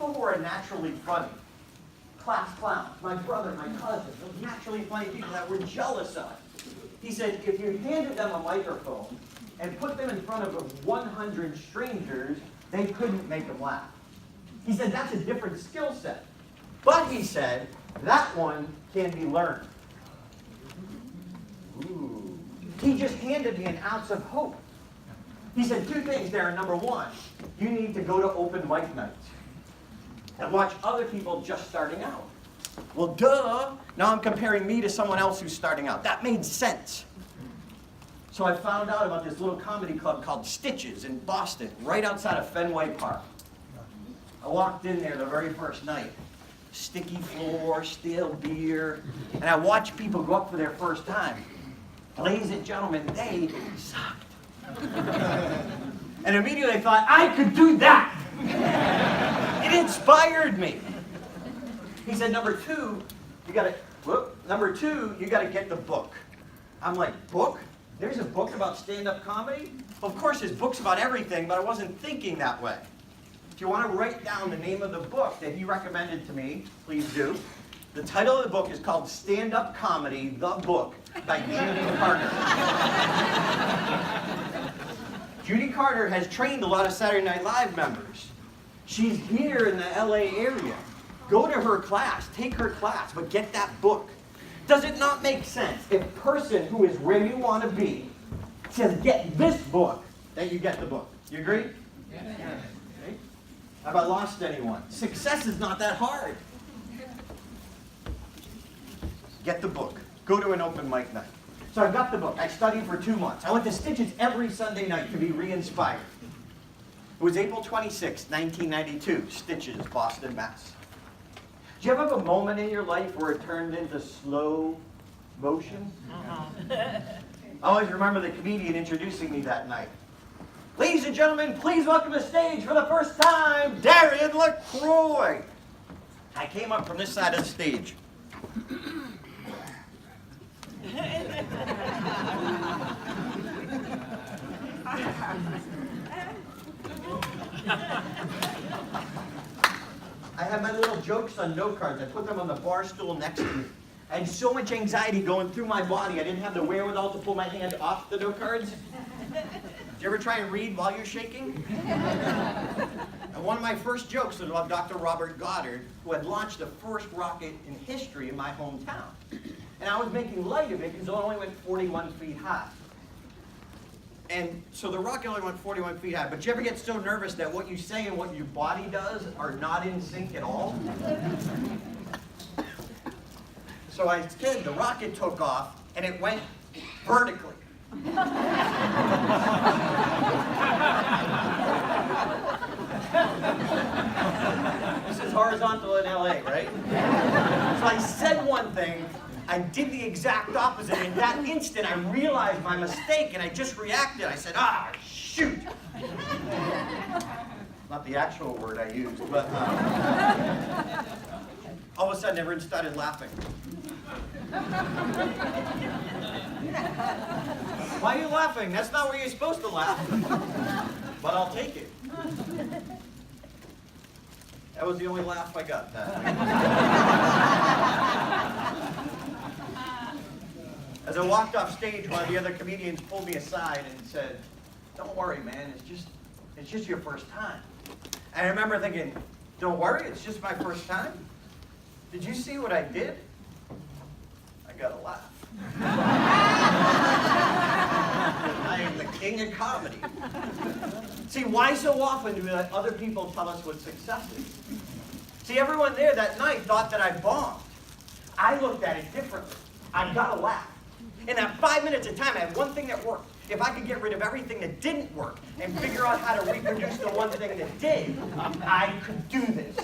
people who are naturally funny, class clowns, my brother, my cousin, those naturally funny people that we're jealous of. He said, if you handed them a microphone and put them in front of 100 strangers, they couldn't make them laugh. He said, that's a different skill set. But he said, that one can be learned. Ooh. He just handed me an ounce of hope. He said two things there. Number one, you need to go to open mic nights and watch other people just starting out. Well, duh. Now I'm comparing me to someone else who's starting out. That made sense. So I found out about this little comedy club called Stitches in Boston, right outside of Fenway Park. I walked in there the very first night. Sticky floor, stale beer, and I watched people go up for their first time. Ladies and gentlemen, they sucked. And immediately I thought, I could do that. It inspired me. He said, number two, you gotta get the book. I'm like, book? There's a book about stand-up comedy? Of course, there's books about everything, but I wasn't thinking that way. If you want to write down the name of the book that he recommended to me, please do. The title of the book is called Stand-Up Comedy, The Book, by Judy Carter. Judy Carter has trained a lot of Saturday Night Live members. She's here in the LA area. Go to her class, take her class, but get that book. Does it not make sense if a person who is where you want to be says, get this book, that you get the book? You agree? Yeah. Okay. Have I lost anyone? Success is not that hard. Get the book. Go to an open mic night. So I got the book. I studied for 2 months. I went to Stitches every Sunday night to be re-inspired. It was April 26, 1992, Stitches, Boston, Mass. Do you ever have a moment in your life where it turned into slow motion? I always remember the comedian introducing me that night. Ladies and gentlemen, please welcome to the stage for the first time, Darren LaCroix. I came up from this side of the stage. I had my little jokes on note cards. I put them on the bar stool next to me. I had so much anxiety going through my body, I didn't have the wherewithal to pull my hand off the note cards. Did you ever try and read while you're shaking? And one of my first jokes was about Dr. Robert Goddard, who had launched the first rocket in history in my hometown. And I was making light of it because it only went 41 feet high. And so the rocket only went 41 feet high. But you ever get so nervous that what you say and what your body does are not in sync at all? So I did. The rocket took off, and it went vertically. This is horizontal in LA, right? So I said one thing, I did the exact opposite, and in that instant I realized my mistake, and I just reacted. I said, shoot. Not the actual word I used, but all of a sudden everyone started laughing. Why are you laughing? That's not where you're supposed to laugh. But I'll take it. That was the only laugh I got that night. As I walked off stage, one of the other comedians pulled me aside and said, "Don't worry, man, it's just your first time." And I remember thinking, "Don't worry, it's just my first time? Did you see what I did?" I got a laugh. I am the king of comedy. See, why so often do we let other people tell us what success is? See, everyone there that night thought that I bombed. I looked at it differently. I got a laugh. In that 5 minutes of time, I had one thing that worked. If I could get rid of everything that didn't work and figure out how to reproduce the one thing that did, I could do this.